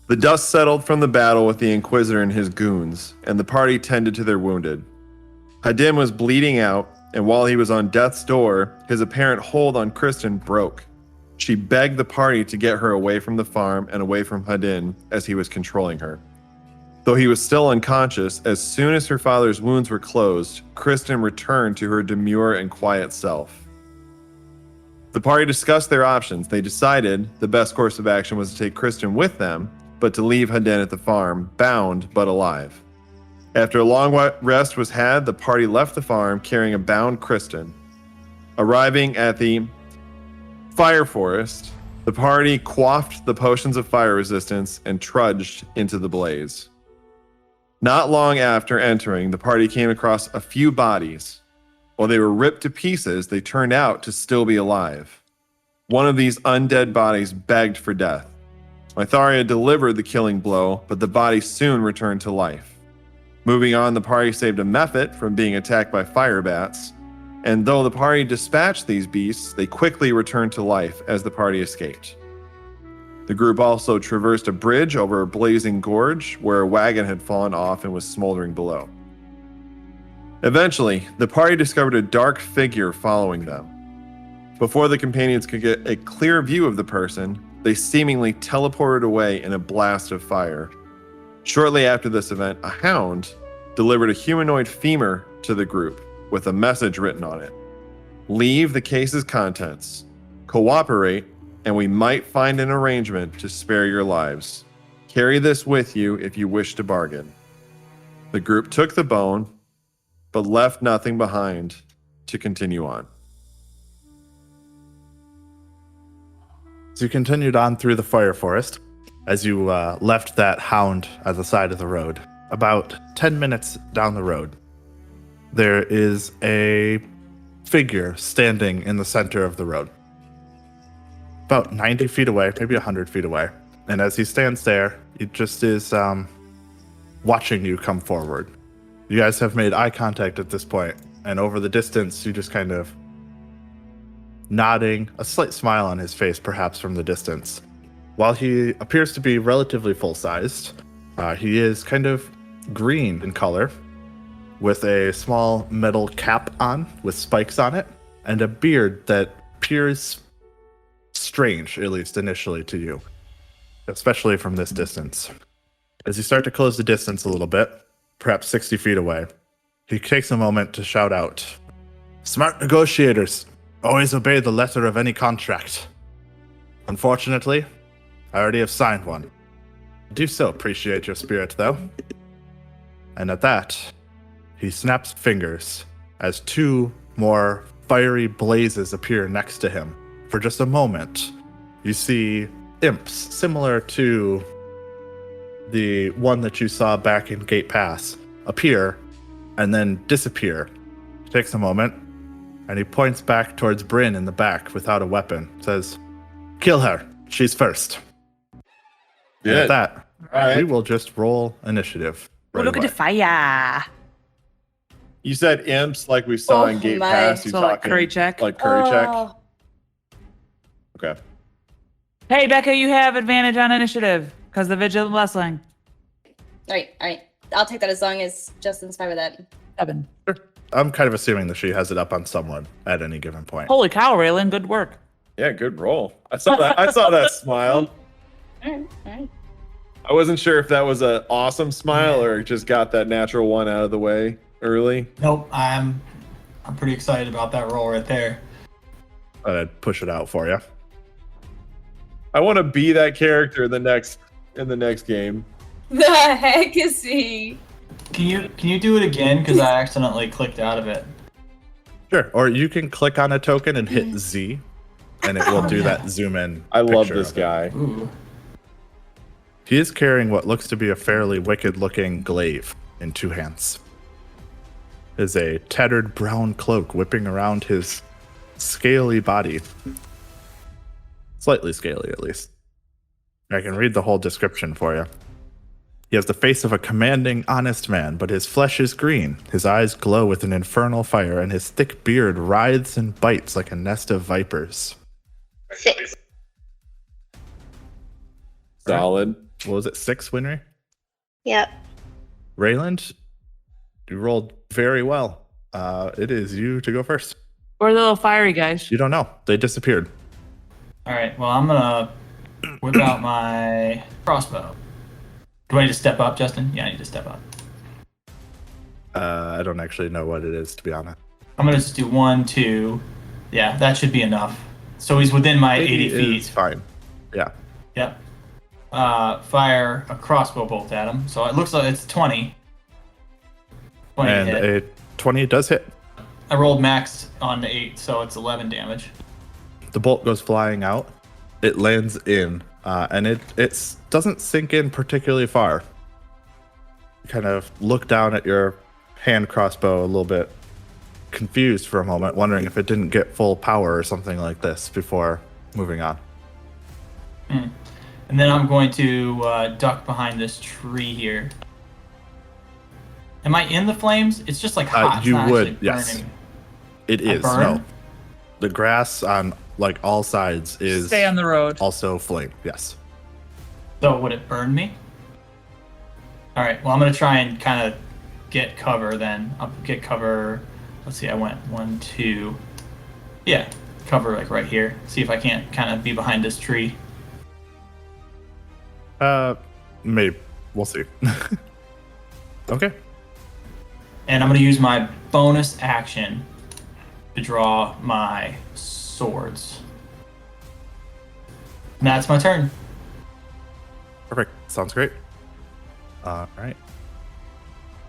The dust settled from the battle with the Inquisitor and his goons, and the party tended to their wounded. Hadin was bleeding out, and while he was on death's door, his apparent hold on Kristen broke. She begged the party to get her away from the farm and away from Hadin as he was controlling her. Though he was still unconscious, as soon as her father's wounds were closed, Kristen returned to her demure and quiet self. The party discussed their options. They decided the best course of action was to take Kristen with them, but to leave Hadin at the farm, bound but alive. After a long rest was had, the party left the farm carrying a bound Kristen. Arriving at the fire forest, the party quaffed the potions of fire resistance and trudged into the blaze. Not long after entering, the party came across a few bodies. While they were ripped to pieces, they turned out to still be alive. One of these undead bodies begged for death. Myetharia delivered the killing blow, but the body soon returned to life. Moving on, the party saved a mephit from being attacked by fire bats, and though the party dispatched these beasts, they quickly returned to life as the party escaped. The group also traversed a bridge over a blazing gorge where a wagon had fallen off and was smoldering below. Eventually, the party discovered a dark figure following them. Before the companions could get a clear view of the person, they seemingly teleported away in a blast of fire. Shortly after this event, a hound delivered a humanoid femur to the group with a message written on it. Leave the case's contents. Cooperate, and we might find an arrangement to spare your lives. Carry this with you if you wish to bargain. The group took the bone, but left nothing behind to continue on. So you continued on through the fire forest as you left that hound at the side of the road. About 10 minutes down the road, there is a figure standing in the center of the road. About 90 feet away, maybe 100 feet away. And as he stands there, he just is watching you come forward. You guys have made eye contact at this point, and over the distance, you just kind of nodding, a slight smile on his face, perhaps from the distance. While he appears to be relatively full-sized, he is kind of green in color, with a small metal cap on with spikes on it, and a beard that appears strange, at least initially to you, especially from this distance. As you start to close the distance a little bit, perhaps 60 feet away, he takes a moment to shout out, "Smart negotiators always obey the letter of any contract. Unfortunately, I already have signed one. I do so appreciate your spirit, though." And at that, he snaps fingers as two more fiery blazes appear next to him. For just a moment, you see imps similar to the one that you saw back in Gate Pass appear and then disappear. He takes a moment, and he points back towards Bryn in the back without a weapon. Says, "Kill her. She's first." And at that, we will just roll initiative. Right look at the fire. You said imps like we saw in Gate Pass. You so like curry check. Like curry check? Okay. Hey, Becca, you have advantage on initiative because the Vigilant Blessing. All right. I'll take that as long as Justin's fine with that. 7. Sure. I'm kind of assuming that she has it up on someone at any given point. Holy cow, Rayland, good work. Yeah, good roll. I saw that. I saw that smile. All right. I wasn't sure if that was an awesome smile or just got that natural one out of the way early. Nope, I'm pretty excited about that roll right there. I'd push it out for you. I want to be that character in the next game. The heck is he? Can you do it again? Because I accidentally clicked out of it. Sure. Or you can click on a token and hit Z, and it will do that zoom in. I love picture this of it. guy. Ooh. He is carrying what looks to be a fairly wicked-looking glaive in two hands. Is a tattered brown cloak whipping around his scaly body. Slightly scaly, at least. I can read the whole description for you. He has the face of a commanding, honest man, but his flesh is green. His eyes glow with an infernal fire, and his thick beard writhes and bites like a nest of vipers. Solid. what was it, 6, Winry? Yep. Rayland, you rolled very well. It is you to go first. Or the little fiery guys. You don't know. They disappeared. All right. Well, I'm gonna whip out my crossbow. Do I need to step up, Justin? Yeah, I need to step up. I don't actually know what it is, to be honest. I'm gonna just do 1, 2. Yeah, that should be enough. So he's within my 80 is feet. fine. Yeah. Yep. Fire a crossbow bolt at him. So it looks like it's 20. 20 And hit. a 20 does hit. I rolled max on the 8, so it's 11 damage. The bolt goes flying out. It lands in, and it doesn't sink in particularly far. You kind of look down at your hand crossbow a little bit confused for a moment, wondering if it didn't get full power or something like this before moving on. And then I'm going to duck behind this tree here. Am I in the flames? It's just like hot. It's you not would, actually yes. burning. It I is, burn? no. The grass on like all sides is Stay on the road. also flame, yes. So would it burn me? All right. Well, I'm gonna try and kind of get cover then. I'll get cover. Let's see. I went 1, 2. Yeah, cover like right here. See if I can't kind of be behind this tree. Maybe. We'll see. Okay. And I'm gonna use my bonus action to draw my swords. And that's my turn. Perfect. Sounds great. All right.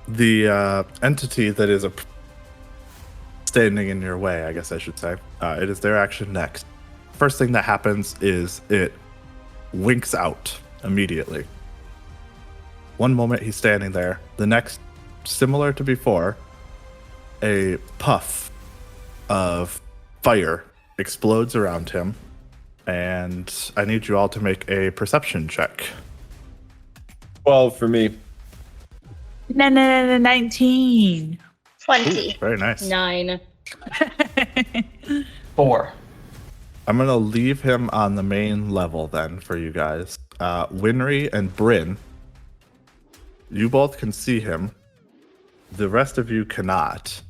The entity that is standing in your way, I guess I should say, it is their action next. First thing that happens is it winks out immediately. One moment he's standing there. The next, similar to before, a puff of fire explodes around him. And I need you all to make a perception check. 12 for me. No, 19. 20. Very nice. 9. 4. I'm going to leave him on the main level then for you guys. Winry and Bryn, you both can see him. The rest of you cannot,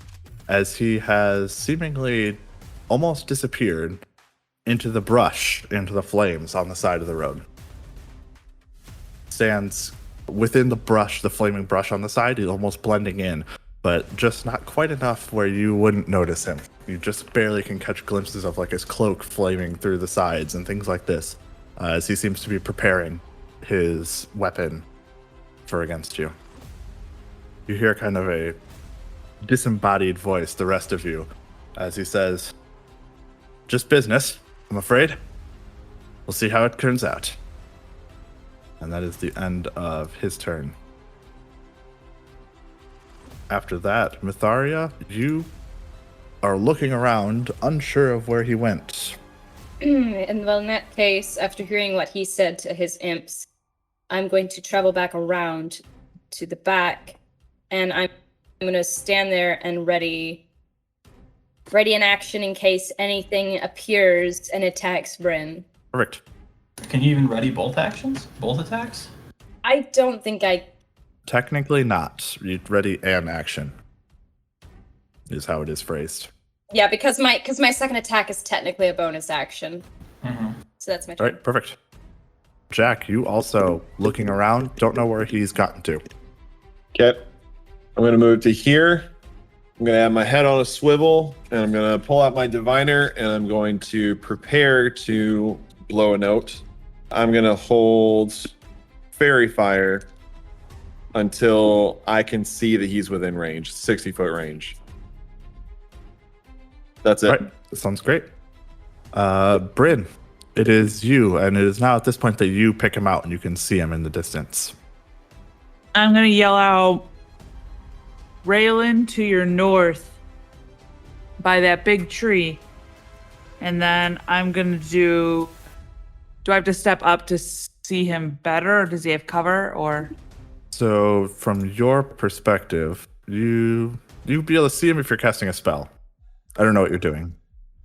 as he has seemingly almost disappeared into the brush, into the flames on the side of the road. Stands within the brush, the flaming brush on the side. He's almost blending in, but just not quite enough where you wouldn't notice him. You just barely can catch glimpses of like his cloak flaming through the sides and things like this, as he seems to be preparing his weapon for against you. You hear kind of a disembodied voice, the rest of you, as he says, "Just business, I'm afraid. We'll see how it turns out." And that is the end of his turn. After that, Myetharia, you are looking around, unsure of where he went. And well, in that case, after hearing what he said to his imps, I'm going to travel back around to the back, and I'm going to stand there and ready in action in case anything appears and attacks Bryn. Perfect. Can you even ready bolt actions? Bolt attacks? I don't think I... Technically not. You ready an action, is how it is phrased. Yeah, because my second attack is technically a bonus action. Mm-hmm. So that's my All turn. right, perfect. Jack, you also looking around, don't know where he's gotten to. Okay. I'm going to move to here. I'm going to have my head on a swivel, and I'm going to pull out my diviner, and I'm going to prepare to blow a note. I'm going to hold fairy fire until I can see that he's within range, 60-foot range. That's it. All right, that sounds great. Bryn, it is you, and it is now at this point that you pick him out and you can see him in the distance. I'm going to yell out, Rayland, to your north by that big tree. And then I'm going to do I have to step up to see him better, or does he have cover, or? So from your perspective, you'd be able to see him if you're casting a spell. I don't know what you're doing.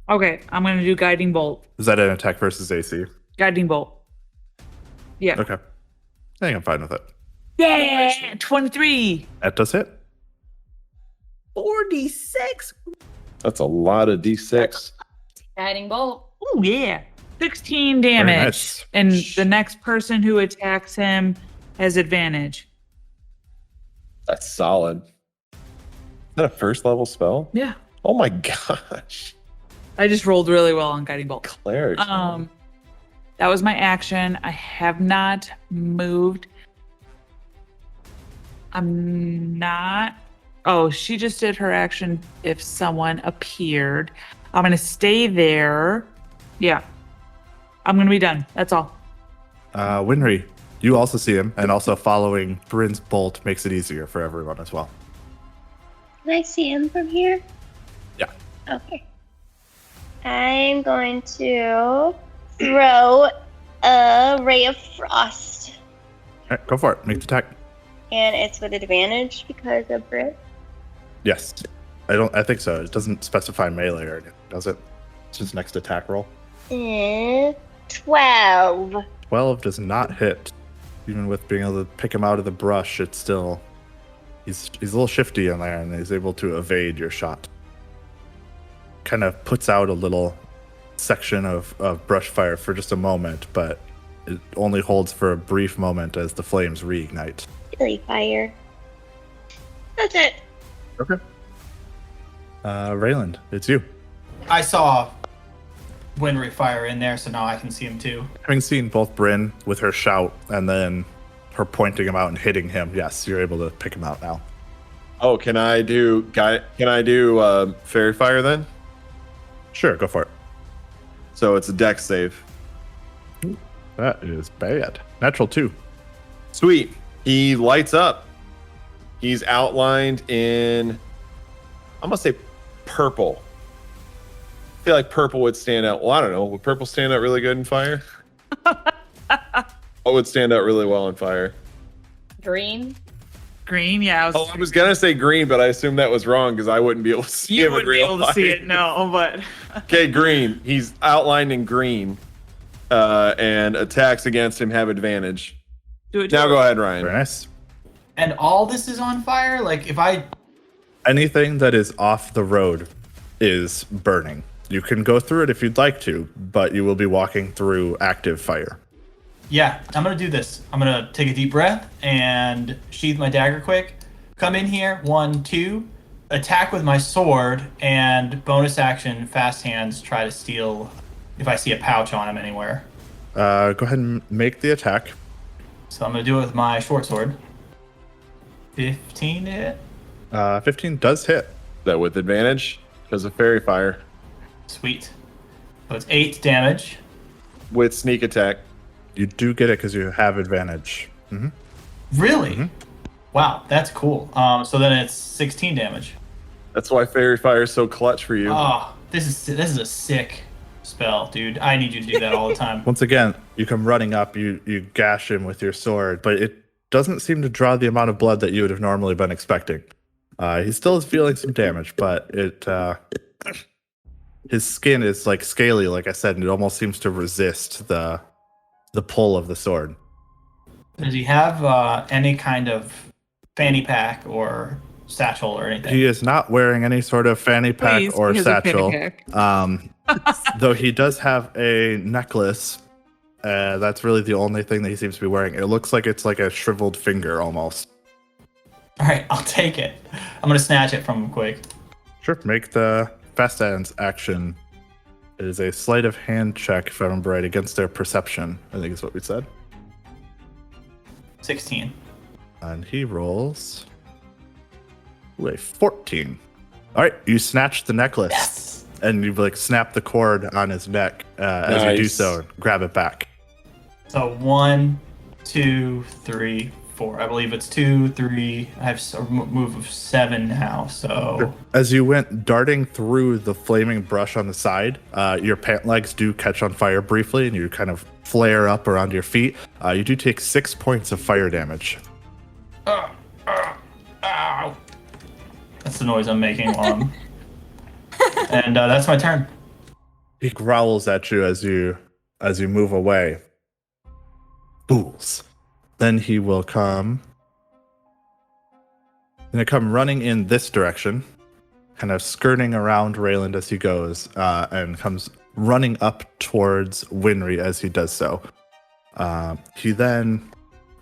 Okay, I'm going to do Guiding Bolt. Is that an attack versus AC? Guiding Bolt. Yeah. Okay. I think I'm fine with it. Yeah, 23. That does hit. 46. That's a lot of D6. Guiding bolt. Oh yeah. 16 damage. nice. And the next person who attacks him has advantage. That's solid. Is that a first level spell? Yeah. Oh my gosh. I just rolled really well on Guiding Bolt. Cleric. That was my action. I have not moved. I'm not. Oh, she just did her action if someone appeared. I'm going to stay there. Yeah. I'm going to be done. That's all. Winry, you also see him, and also following Bryn's bolt makes it easier for everyone as well. Can I see him from here? Yeah. Okay. I'm going to throw a ray of frost. All right, go for it. Make the attack. And it's with advantage because of Bryn. Yes. I think so. It doesn't specify melee or anything, does it? It's just next attack roll. 12. 12 does not hit. Even with being able to pick him out of the brush, it's still... He's a little shifty in there, and he's able to evade your shot. Kind of puts out a little section of brush fire for just a moment, but it only holds for a brief moment as the flames reignite. Chili fire. That's it. Okay. Rayland, it's you. I saw Winry fire in there, so now I can see him too. Having seen both Bryn with her shout and then her pointing him out and hitting him, yes, you're able to pick him out now. Oh, can I do fairy fire then? Sure, go for it. So it's a dex save. That is bad. Natural 2. Sweet. He lights up. He's outlined in, I'm gonna say purple. I feel like purple would stand out. Well, I don't know. Would purple stand out really good in fire? What would stand out really well in fire? Green. Green, yeah. I was gonna say green, but I assumed that was wrong because I wouldn't be able to see You him in wouldn't be real able to see life. it, no, but Okay, green. He's outlined in green, and attacks against him have advantage. do it. Now go ahead, Ryan. Very nice. And all this is on fire? Like, if I... Anything that is off the road is burning. You can go through it if you'd like to, but you will be walking through active fire. Yeah, I'm going to do this. I'm going to take a deep breath and sheath my dagger quick. Come in here, 1, 2, attack with my sword, and bonus action, fast hands, try to steal if I see a pouch on him anywhere. Go ahead and make the attack. So I'm going to do it with my short sword. 15 to hit. 15 does hit. That with advantage because of fairy fire Sweet. So it's 8 damage. with sneak attack. You do get it because you have advantage. Really? Wow, that's cool. So then it's 16 damage. That's why fairy fire is so clutch for you. Oh, this is a sick spell, dude. I need you to do that all the time. Once again, you come running up, you gash him with your sword, but it doesn't seem to draw the amount of blood that you would have normally been expecting. He still is feeling some damage, but his skin is like scaly, like I said, and it almost seems to resist the pull of the sword. Does he have any kind of fanny pack or satchel or anything? He is not wearing any sort of fanny pack Please, or he has a satchel. fanny pack. Though he does have a necklace. That's really the only thing that he seems to be wearing. It looks like it's like a shriveled finger almost. All right, I'll take it. I'm going to snatch it from him quick. Sure, make the fast hands action. It is a sleight of hand check, if I remember right, against their perception, I think is what we said. 16. And he rolls a 14. All right, you snatch the necklace. Yes. And you like snap the cord on his neck as you do Nice. so and grab it back. So 1, 2, 3, 4. I believe it's 2, 3. I have a move of 7 now, so... As you went darting through the flaming brush on the side, your pant legs do catch on fire briefly and you kind of flare up around your feet. You do take 6 points of fire damage. Ow. That's the noise I'm making while I'm... And that's my turn. He growls at you as you move away. Fools. Then he will come. Gonna come running in this direction, kind of skirting around Rayland as he goes, and comes running up towards Winry as he does so. He then,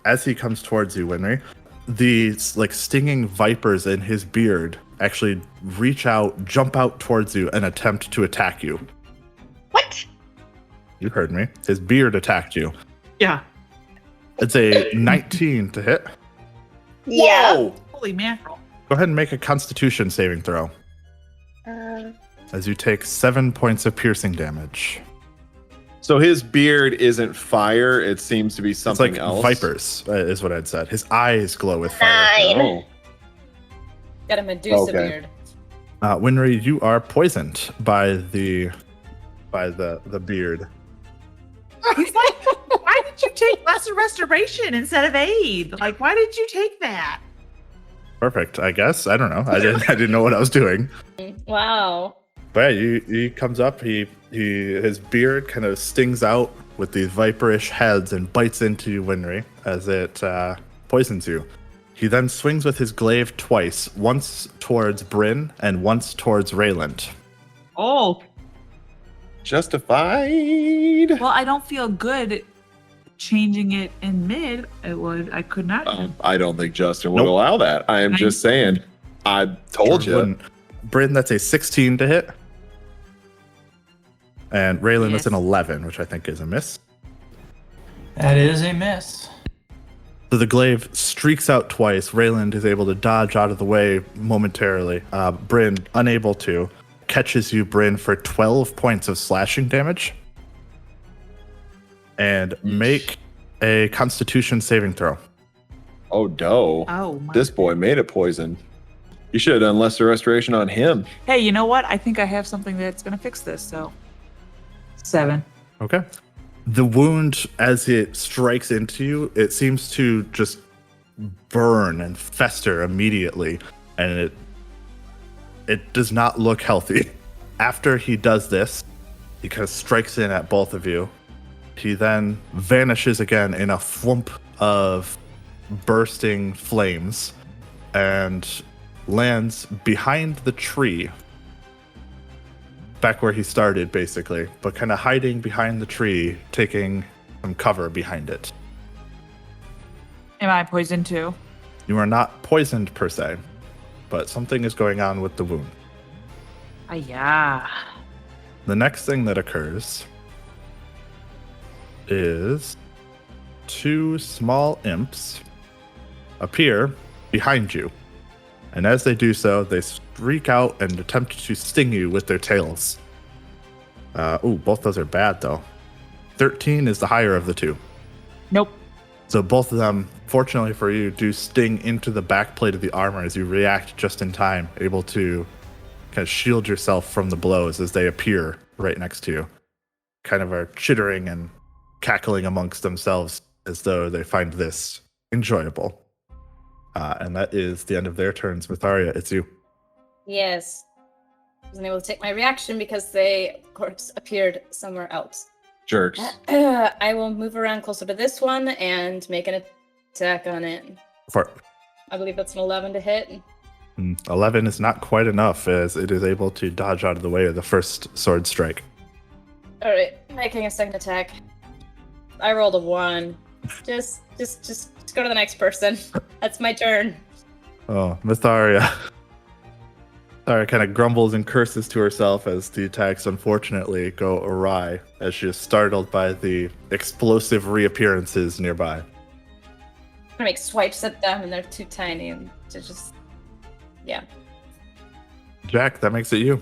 as he comes towards you, Winry, these like stinging vipers in his beard actually reach out, jump out towards you, and attempt to attack you. What? You heard me. His beard attacked you. Yeah. It's a 19 to hit. Yeah. Whoa! Holy mackerel. Go ahead and make a Constitution saving throw as you take 7 points of piercing damage. So his beard isn't fire. It seems to be It's something like else. vipers, is what I'd said. His eyes glow with fire. 9. Oh. Got a Medusa Okay. beard. Winry, you are poisoned by the beard. He's like, why did you take lesser restoration instead of aid? Like, why did you take that? Perfect, I guess. I don't know. I didn't know what I was doing. Wow. But yeah, he comes up. His beard kind of stings out with these viperish heads and bites into Winry as it poisons you. He then swings with his glaive twice, once towards Bryn and once towards Rayland. Oh, Justified. well, I don't feel good changing it in mid. I could not. I don't think Justin would Nope. allow that. I am just saying. I told you. Wouldn't. Bryn, that's a 16 to hit. And Rayland Yes. is an 11, which I think is a miss. That is a miss. So the glaive streaks out twice. Rayland is able to dodge out of the way momentarily. Bryn, unable to, catches you, Bryn, for 12 points of slashing damage. And make a Constitution saving throw. Oh, doe. Oh, my. This boy made it poison. You should have done lesser restoration on him. Hey, you know what? I think I have something that's going to fix this. So, 7. Okay. The wound, as it strikes into you, it seems to just burn and fester immediately, and it does not look healthy. After he does this, he kind of strikes in at both of you. He then vanishes again in a flump of bursting flames and lands behind the tree. Back where he started, basically, but kind of hiding behind the tree, taking some cover behind it. Am I poisoned too? You are not poisoned per se, but something is going on with the wound. Yeah. The next thing that occurs is 2 small imps appear behind you. And as they do so, they streak out and attempt to sting you with their tails. Both those are bad, though. 13 is the higher of the 2. Nope. So both of them, fortunately for you, do sting into the back plate of the armor as you react just in time, able to kind of shield yourself from the blows as they appear right next to you. Kind of are chittering and cackling amongst themselves as though they find this enjoyable. And that is the end of their turns. Myetharia, it's you. Yes. I wasn't able to take my reaction because they, of course, appeared somewhere else. Jerks. I will move around closer to this one and make an attack on it. For I believe that's an 11 to hit. 11 is not quite enough, as it is able to dodge out of the way of the first sword strike. All right, making a second attack. I rolled a 1. Just go to the next person. That's my turn. Oh, Myetharia. Myetharia kind of grumbles and curses to herself as the attacks unfortunately go awry, as she is startled by the explosive reappearances nearby. I'm gonna make swipes at them, and they're too tiny, and to just, yeah. Jack, that makes it you.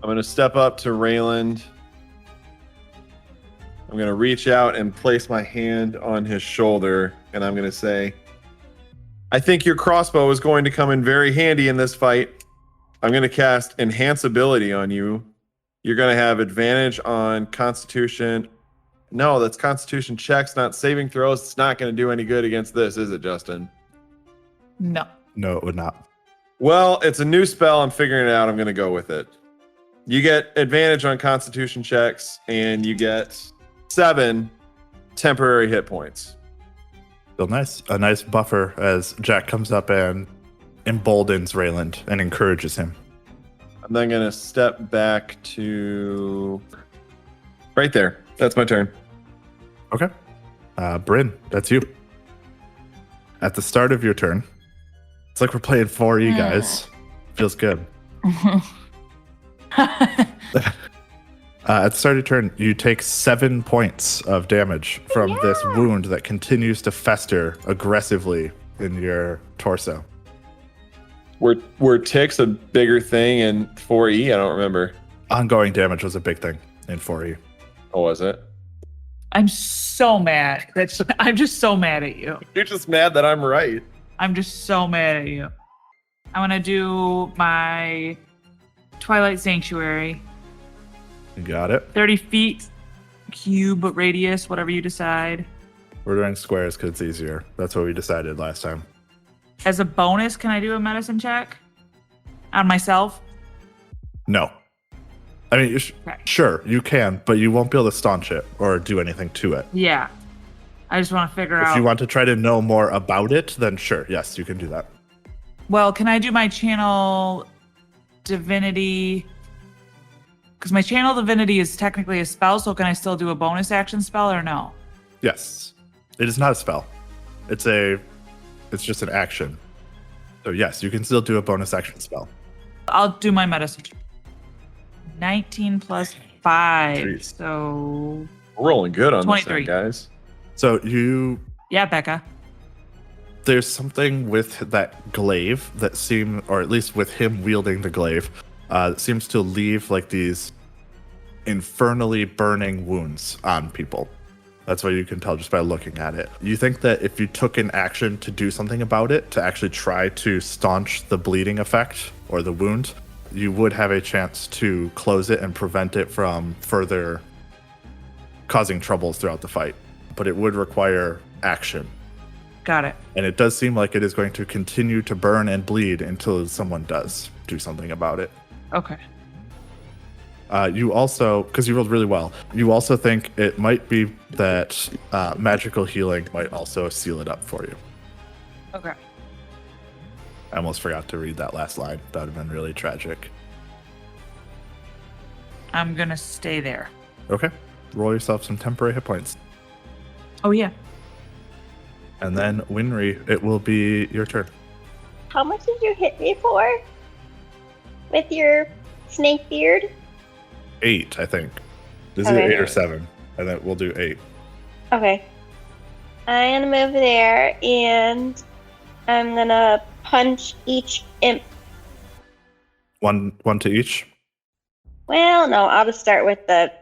I'm going to step up to Rayland. I'm going to reach out and place my hand on his shoulder, and I'm going to say, I think your crossbow is going to come in very handy in this fight. I'm going to cast Enhance Ability on you. You're going to have advantage on Constitution. No, that's Constitution checks, not saving throws. It's not going to do any good against this, is it, Justin? No. No, it would not. Well, it's a new spell. I'm figuring it out. I'm going to go with it. You get advantage on Constitution checks, and you get 7 temporary hit points. Still nice. A nice buffer as Jack comes up and emboldens Rayland and encourages him. I'm then going to step back to right there. That's my turn. Okay. Bryn, that's you. At the start of your turn, it's like we're playing 4E, guys. Feels good. At the start of your turn, you take 7 points of damage from this wound that continues to fester aggressively in your torso. Were ticks a bigger thing in 4E? I don't remember. Ongoing damage was a big thing in 4E. Oh, was it? I'm so mad. I'm just so mad at you. You're just mad that I'm right. I'm just so mad at you. I'm gonna do my Twilight Sanctuary. You got it. 30 feet, cube radius, whatever you decide. We're doing squares because it's easier. That's what we decided last time. As a bonus, can I do a medicine check on myself? No. I mean, Okay. sure, you can, but you won't be able to staunch it or do anything to it. Yeah. I just want to figure If out. you want to try to know more about it, then sure, yes, you can do that. Well, can I do my channel divinity? Because my channel divinity is technically a spell, so can I still do a bonus action spell or no? Yes. It is not a spell. It's just an action. So yes, you can still do a bonus action spell. I'll do my medicine. 19 plus 5. Jeez. So We're rolling good on 23. this thing, guys. So yeah, Becca. there's something with that glaive that or at least with him wielding the glaive, that seems to leave like these infernally burning wounds on people. That's what you can tell just by looking at it. You think that if you took an action to do something about it, to actually try to staunch the bleeding effect or the wound, you would have a chance to close it and prevent it from further causing troubles throughout the fight. But it would require action. Got it. And it does seem like it is going to continue to burn and bleed until someone does do something about it. Okay. You also, because you rolled really well, you also think it might be that magical healing might also seal it up for you. Okay. I almost forgot to read that last line. That would have been really tragic. I'm going to stay there. Okay. Roll yourself some temporary hit points. Oh, yeah. And then, Winry, it will be your turn. How much did you hit me for? With your snake beard? 8, I think. Is Okay. it 8 or 7? And then we'll do 8. Okay. I'm gonna move there and I'm gonna punch each imp. One to each. Well, no, I'll just start with the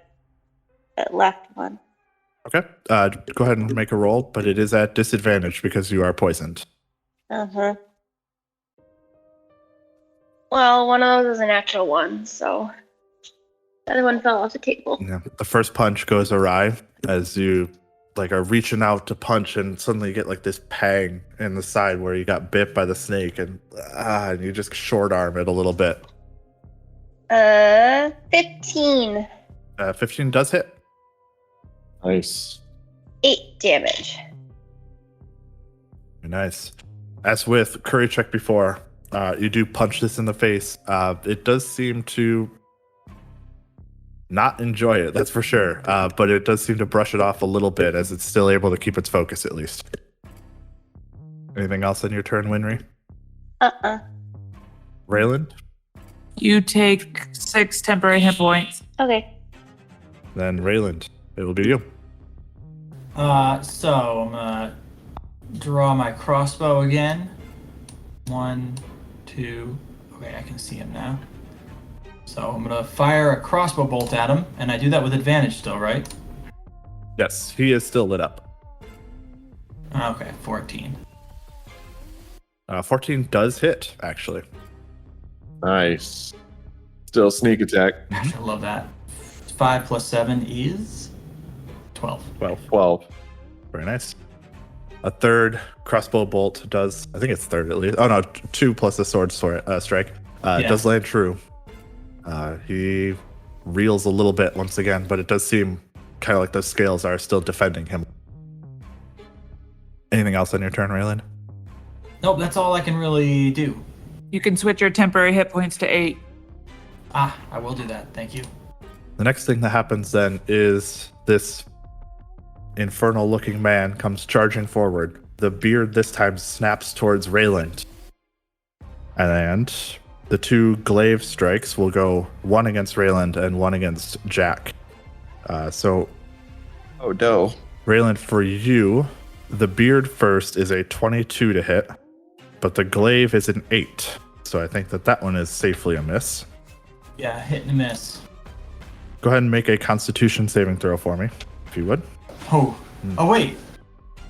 left one. Okay. Go ahead and make a roll, but it is at disadvantage because you are poisoned. Uh-huh. Well, one of those is an actual one, so the other one fell off the table. Yeah. The first punch goes awry as you are reaching out to punch and suddenly you get like this pang in the side where you got bit by the snake and you just short arm it a little bit. 15. 15 does hit. Nice. 8 damage. Very nice. As with Curry check before, you do punch this in the face. It does seem to not enjoy it, that's for sure. But it does seem to brush it off a little bit as it's still able to keep its focus at least. Anything else on your turn, Winry? Rayland? You take 6 temporary hit points. Okay. Then Rayland, it will be you. So I'm gonna draw my crossbow again. 1, 2. Okay, I can see him now. So I'm gonna fire a crossbow bolt at him, and I do that with advantage still, right? Yes, he is still lit up. Okay, 14. 14 does hit, actually. Nice. Still sneak attack. I love that. 5 plus 7 is 12. 12. Very nice. A third crossbow bolt does, I think it's third at least. Oh no, 2 plus the sword strike. It does land true. He reels a little bit once again, but it does seem kind of like the scales are still defending him. Anything else on your turn, Rayland? Nope, that's all I can really do. You can switch your temporary hit points to 8. I will do that. Thank you. The next thing that happens then is this infernal looking man comes charging forward. The beard this time snaps towards Rayland. And the 2 glaive strikes will go one against Rayland and one against Jack. So, Oh, no. Rayland, for you, the beard first is a 22 to hit, but the glaive is an 8. So I think that one is safely a miss. Yeah, hit and miss. Go ahead and make a Constitution saving throw for me, if you would. Oh, wait.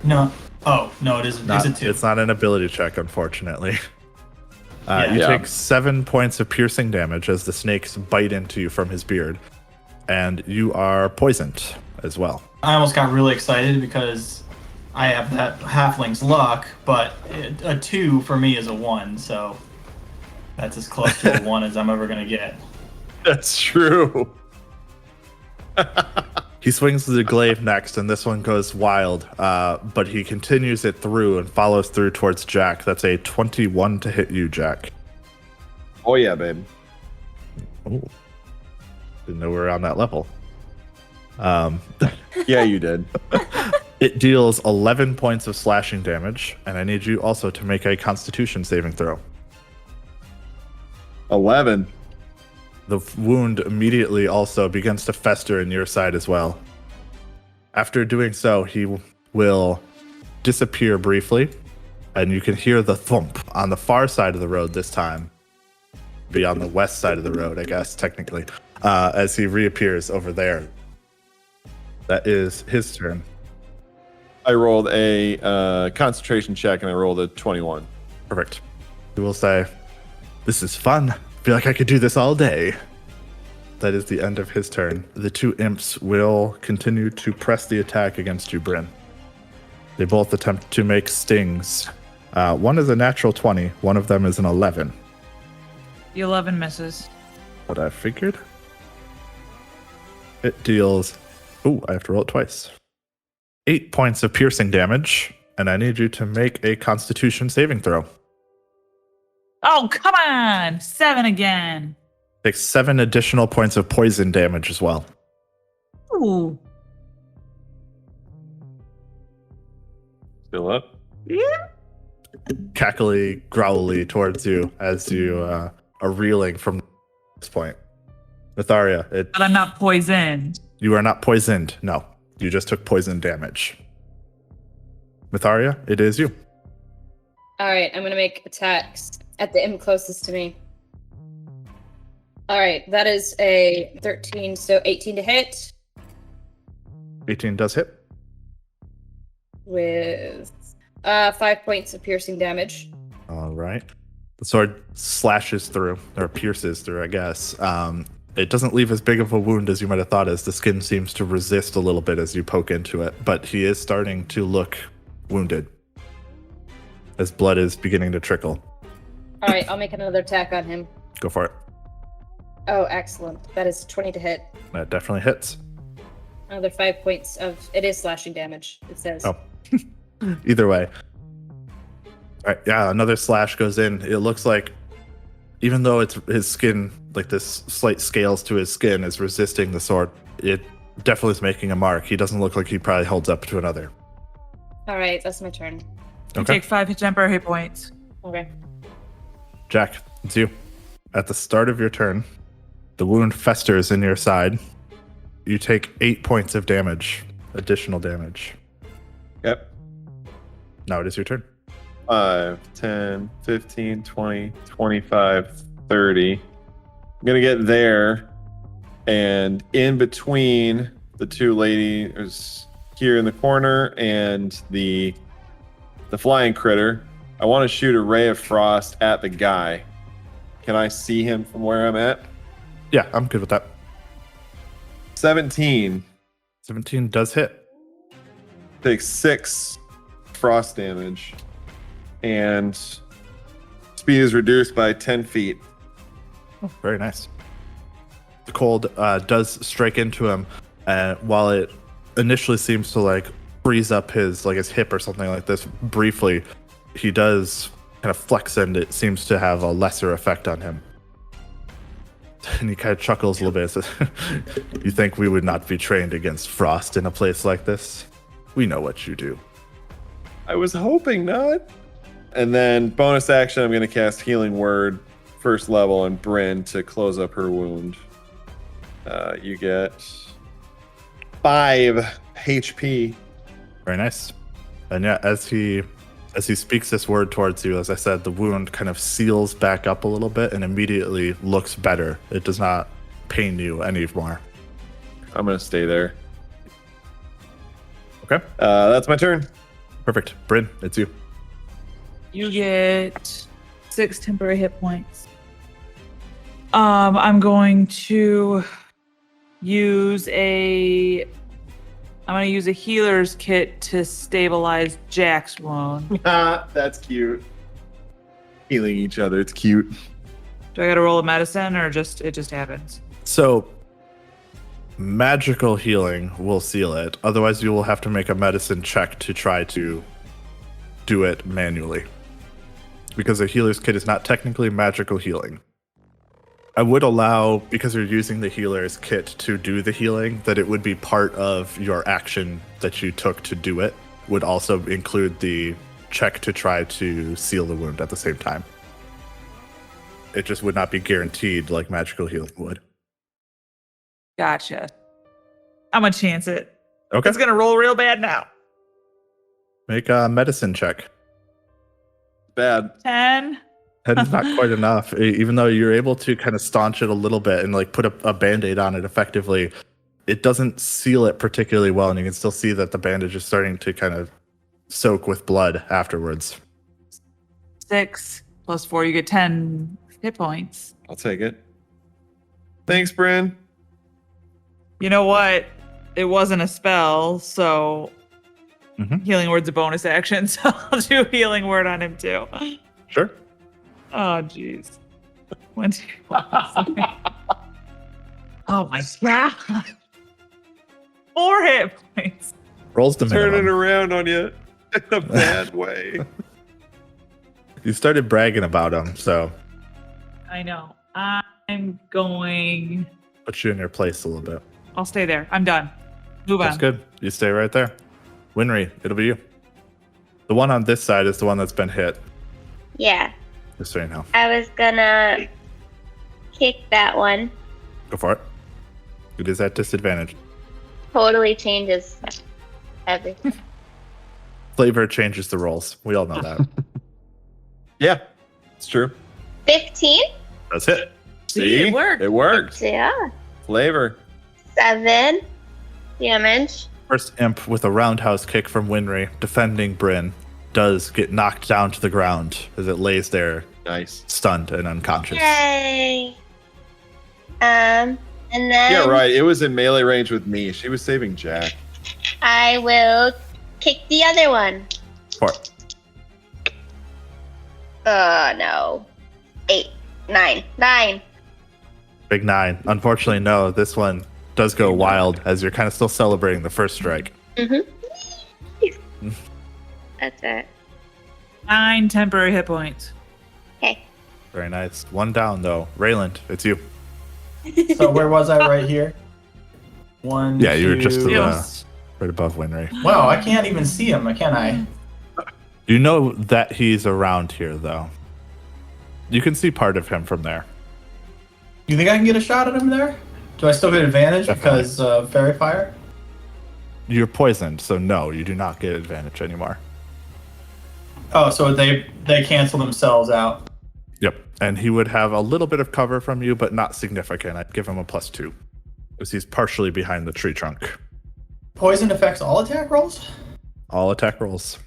No. Oh, no, it isn't. It's a 2. It's not an ability check, unfortunately. You Yeah. take 7 points of piercing damage as the snakes bite into you from his beard, and you are poisoned as well. I almost got really excited because I have that halfling's luck, but a 2 for me is a 1, so that's as close to a 1 as I'm ever going to get. That's true. He swings the glaive next, and this one goes wild, but he continues it through and follows through towards Jack. That's a 21 to hit you, Jack. Oh, yeah, babe. Ooh. Didn't know we were on that level. Yeah, you did. It deals 11 points of slashing damage, and I need you also to make a Constitution saving throw. 11. The wound immediately also begins to fester in your side as well. After doing so, he will disappear briefly, and you can hear the thump on the far side of the road this time. Be on the west side of the road, I guess, technically, as he reappears over there. That is his turn. I rolled a concentration check and I rolled a 21. Perfect. He will say, "This is fun. Feel like I could do this all day." That is the end of his turn. The 2 imps will continue to press the attack against you, Bryn. They both attempt to make stings. One is a natural 20. One of them is an 11. The 11 misses. What I figured. It deals... Ooh, I have to roll it twice. 8 points of piercing damage, and I need you to make a Constitution saving throw. Oh, come on! 7 again. Take 7 additional points of poison damage as well. Ooh. Still up? Cackly, growly towards you as you are reeling from this point. Myetharia, But I'm not poisoned. you are not poisoned. No, you just took poison damage. Myetharia, it is you. All right, I'm gonna make attacks at the imp closest to me. All right, that is a 13, so 18 to hit 18 does hit. with 5 points of piercing damage. All right. The sword slashes through, or pierces through, I guess. It doesn't leave as big of a wound as you might have thought, as the skin seems to resist a little bit as you poke into it, but he is starting to look wounded as blood is beginning to trickle. All right, I'll make another attack on him. Go for it. Oh, excellent. That is 20 to hit. That definitely hits. Another 5 points of... It is slashing damage, it says. Oh. Either way. All right, yeah, another slash goes in. It looks like, even though it's his skin, like this slight scales to his skin is resisting the sword, it definitely is making a mark. He doesn't look like he probably holds up to another. All right, that's my turn. You Okay. take 5 temporary hit points. Okay. Jack, it's you. At the start of your turn, the wound festers in your side. You take 8 points of damage, additional damage. Yep. Now it is your turn. 5, 10, 15, 20, 25, 30. I'm going to get there. And in between the 2 ladies here in the corner and the flying critter, I want to shoot a ray of frost at the guy. Can I see him from where I'm at? Yeah, I'm good with that. 17. 17 does hit. Takes 6 frost damage. And speed is reduced by 10 feet. Oh, very nice. The cold does strike into him, and while it initially seems to like freeze up his hip or something like this briefly, he does kind of flex, and it seems to have a lesser effect on him. And he kind of chuckles a little bit and says, "You think we would not be trained against frost in a place like this? We know what you do." I was hoping not. And then bonus action, I'm going to cast Healing Word, first level, on Bryn to close up her wound. You get 5 HP. Very nice. And yeah, as he speaks this word towards you, as I said, the wound kind of seals back up a little bit and immediately looks better. It does not pain you anymore. I'm going to stay there. Okay. That's my turn. Perfect. Bryn, it's you. You get 6 temporary hit points. I'm going to use a healer's kit to stabilize Jack's wound. That's cute. Healing each other. It's cute. Do I got to roll a medicine, or it just happens? So, magical healing will seal it. Otherwise, you will have to make a medicine check to try to do it manually. Because a healer's kit is not technically magical healing. I would allow, because you're using the healer's kit to do the healing, that it would be part of your action that you took to do it, would also include the check to try to seal the wound at the same time. It just would not be guaranteed like magical healing would. Gotcha. I'm gonna chance it. Okay. It's gonna roll real bad now. Make a medicine check. Bad. 10. That is not quite enough. Even though you're able to kind of staunch it a little bit and put a band-aid on it effectively, it doesn't seal it particularly well, and you can still see that the bandage is starting to kind of soak with blood afterwards. 6 plus 4, you get 10 hit points. I'll take it. Thanks, Bryn. You know what? It wasn't a spell, so Mhm. Healing Word's a bonus action, so I'll do Healing Word on him too. Sure. Oh, jeez. 1, 2, 3. Oh my god. 4 hit points. Rolls the Turn it minimum. around on you in a bad way. You started bragging about him, so I know. I'm going. put you in your place a little bit. I'll stay there. I'm done. Move That's on. good. You stay right there. Winry, it'll be you. The one on this side is the one that's been hit. Yeah, Just so you know. I was gonna kick that one. Go for it. It is at disadvantage. Totally changes everything. Flavor changes the rolls. We all know that. Yeah, it's true. 15? That's it. See, it worked. It worked. Yeah. Flavor. 7 damage. First imp with a roundhouse kick from Winry, defending Bryn, does get knocked down to the ground as it lays there, Nice. stunned and unconscious. Yay. And then Yeah, right. It was in melee range with me. She was saving Jack. I will kick the other one. For it. No. 8, 9, 9. Big 9. Unfortunately, no. This one does go wild as you're kind of still celebrating the first strike. That's it. 9 temporary hit points. Okay. Very nice. One down, though. Rayland, it's you. So where was I? Right here. 1. Yeah, you were just to 2. the- Yes. Right above Winry. Wow, I can't even see him, can I? You know that he's around here, though. You can see part of him from there. You think I can get a shot at him there? Do I still get advantage Definitely. because of fairy fire? You're poisoned, so no, you do not get advantage anymore. Oh, so they cancel themselves out. Yep. And he would have a little bit of cover from you, but not significant. I'd give him a +2. Because he's partially behind the tree trunk. Poison affects all attack rolls? All attack rolls.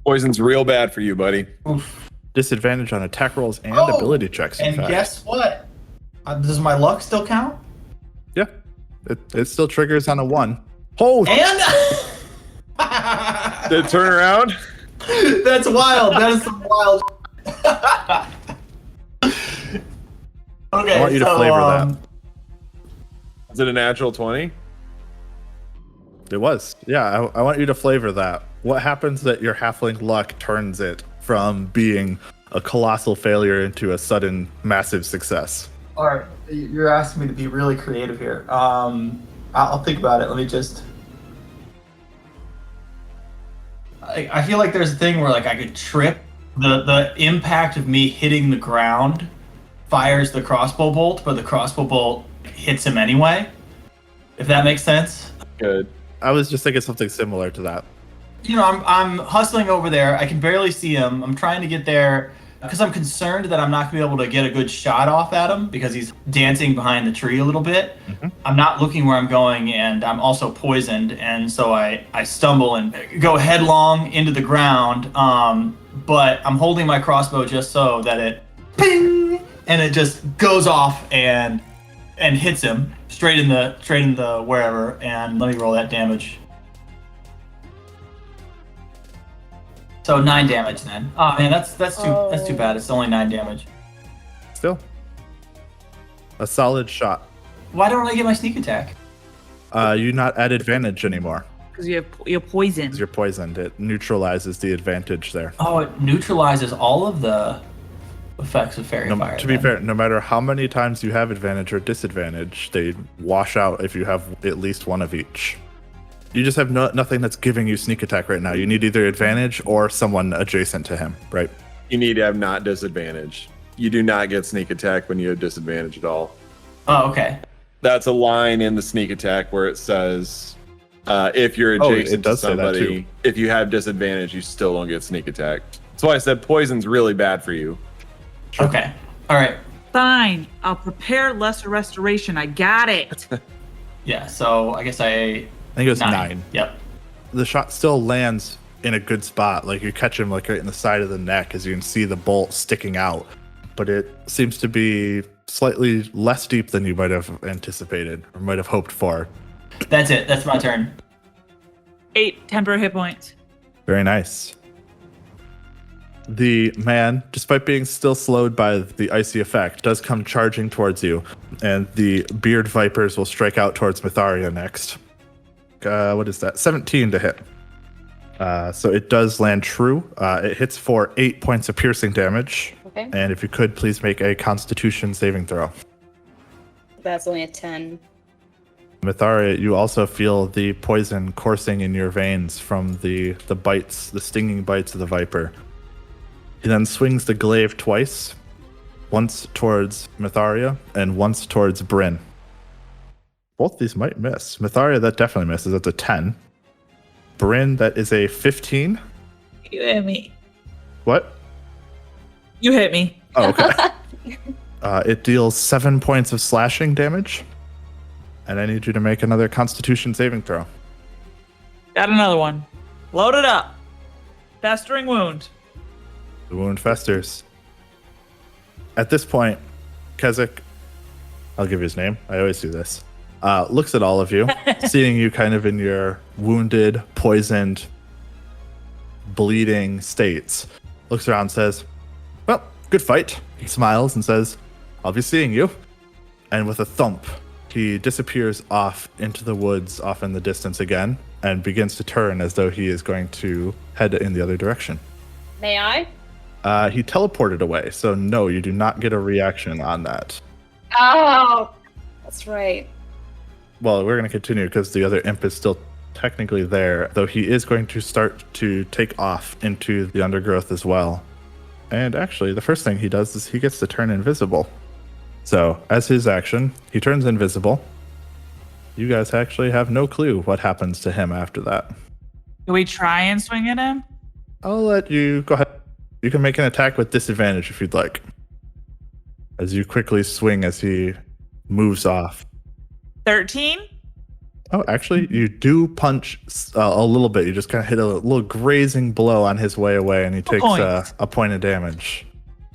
Poison's real bad for you, buddy. Oof. Disadvantage on attack rolls and Oh, ability checks, in And fact. guess what? Does my luck still count? Yeah. It still triggers on a 1. Oh, And Did it turn around? that's wild. That is some wild. Okay, I want you to flavor that. Is it a natural 20? It was. Yeah, I want you to flavor that. What happens that your halfling luck turns it from being a colossal failure into a sudden massive success? All right, you're asking me to be really creative here. I'll think about it. Let me just. I feel like there's a thing where like I could trip. The impact of me hitting the ground fires the crossbow bolt, but the crossbow bolt hits him anyway. If that makes sense. Good. I was just thinking something similar to that. You know, I'm hustling over there. I can barely see him. I'm trying to get there because I'm concerned that I'm not going to be able to get a good shot off at him because he's dancing behind the tree a little bit. Mm-hmm. I'm not looking where I'm going, and I'm also poisoned, and so I stumble and go headlong into the ground. But I'm holding my crossbow just so that it ping, and it just goes off and hits him straight in the wherever. And let me roll that damage. So 9 damage then. Oh man, that's too bad. It's only 9 damage. Still, a solid shot. Why don't I get my sneak attack? You're not at advantage anymore. Because you're poisoned. Because you're poisoned. It neutralizes the advantage there. Oh, it neutralizes all of the effects of fairy fire. To be fair, no matter how many times you have advantage or disadvantage, they wash out if you have at least one of each. You just have nothing that's giving you sneak attack right now. You need either advantage or someone adjacent to him, right? You need to have not disadvantage. You do not get sneak attack when you have disadvantage at all. Oh, okay. That's a line in the sneak attack where it says, if you're adjacent to somebody, if you have disadvantage, you still don't get sneak attack. That's why I said poison's really bad for you. Sure. Okay. All right. Fine. I'll prepare lesser restoration. I got it. Yeah, so I guess I think it was 9. Yep. The shot still lands in a good spot. Like you catch him like right in the side of the neck as you can see the bolt sticking out. But it seems to be slightly less deep than you might have anticipated or might have hoped for. That's it. That's my turn. 8 temporary hit points. Very nice. The man, despite being still slowed by the icy effect, does come charging towards you. And the beard vipers will strike out towards Myetharia next. What is that? 17 to hit. So it does land true. It hits for 8 points of piercing damage. Okay. And if you could, please make a Constitution saving throw. That's only a 10. Myetharia, you also feel the poison coursing in your veins from the bites, the stinging bites of the viper. He then swings the glaive twice, once towards Myetharia and once towards Bryn. Both these might miss. Myetharia, that definitely misses. That's a 10. Bryn, that is a 15. You hit me. What? You hit me. Oh, okay. It deals 7 points of slashing damage. And I need you to make another Constitution saving throw. Got another one. Load it up. Festering wound. The wound festers. At this point, Keswick, I'll give you his name. I always do this. Looks at all of you, seeing you kind of in your wounded, poisoned, bleeding states. Looks around and says, well, good fight. He smiles and says, I'll be seeing you. And with a thump, he disappears off into the woods off in the distance again and begins to turn as though he is going to head in the other direction. May I? He teleported away, so no, you do not get a reaction on that. Oh, that's right. Well, we're going to continue because the other imp is still technically there, though he is going to start to take off into the undergrowth as well. And actually, the first thing he does is he gets to turn invisible. So, as his action, he turns invisible. You guys actually have no clue what happens to him after that. Can we try and swing at him? I'll let you go ahead. You can make an attack with disadvantage if you'd like. As you quickly swing as he moves off. 13? Oh, actually, you do punch a little bit. You just kind of hit a little grazing blow on his way away, and he takes a point of damage.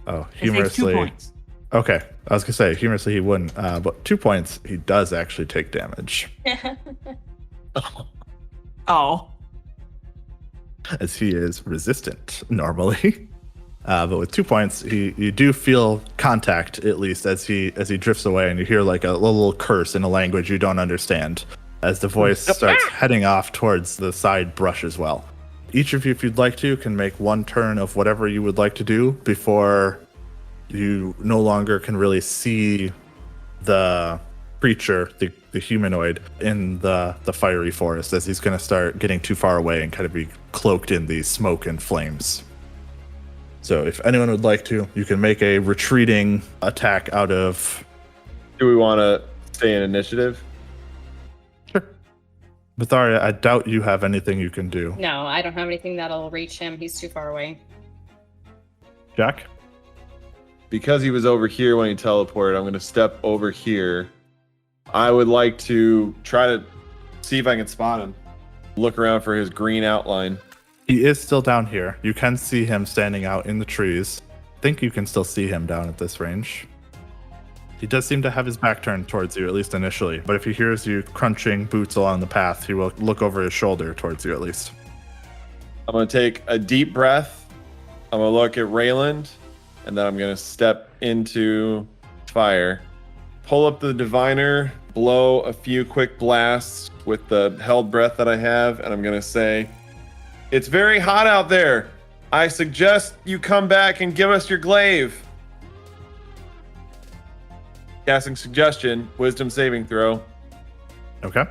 Oh, humorously. 2 points. Okay, I was going to say, humorously he wouldn't, but 2 points, he does actually take damage. Oh. As he is resistant, normally. But with 2 points, you do feel contact, at least, as he drifts away, and you hear like a little curse in a language you don't understand as the voice starts heading off towards the side brush as well. Each of you, if you'd like to, can make one turn of whatever you would like to do before you no longer can really see the creature, the humanoid, in the fiery forest, as he's going to start getting too far away and kind of be cloaked in the smoke and flames. So if anyone would like to, you can make a retreating attack out of... Do we want to stay in initiative? Sure. Myetharia, I doubt you have anything you can do. No, I don't have anything that'll reach him. He's too far away. Jack? Because he was over here when he teleported, I'm going to step over here. I would like to try to see if I can spot him. Look around for his green outline. He is still down here. You can see him standing out in the trees. I think you can still see him down at this range. He does seem to have his back turned towards you, at least initially. But if he hears you crunching boots along the path, he will look over his shoulder towards you at least. I'm going to take a deep breath. I'm going to look at Rayland, and then I'm going to step into fire. Pull up the diviner, blow a few quick blasts with the held breath that I have, and I'm going to say, "It's very hot out there. I suggest you come back and give us your glaive." Casting suggestion, wisdom saving throw. Okay.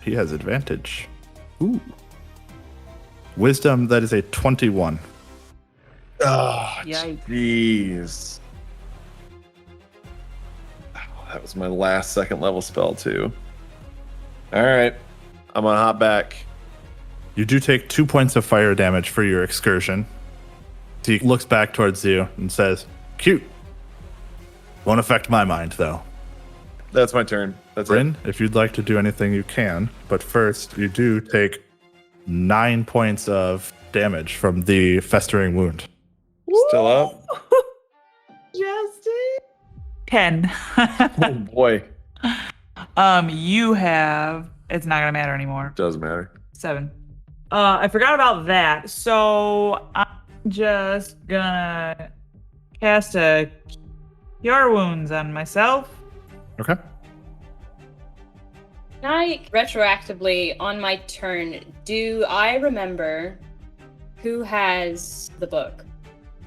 He has advantage. Ooh. Wisdom, that is a 21. Oh, Yikes. jeez. Oh, that was my last second level spell, too. All right. I'm going to hop back. You do take 2 points of fire damage for your excursion. He looks back towards you and says, "Cute. Won't affect my mind, though." That's my turn. That's Bryn, if you'd like to do anything, you can. But first, you do take 9 points of damage from the festering wound. it. Still up? Justin. 10. Oh, boy. You have. It's not gonna matter anymore. Doesn't matter. 7. I forgot about that. So I'm just gonna cast a Cure Wounds on myself. Okay. Can I retroactively, on my turn, do I remember who has the book?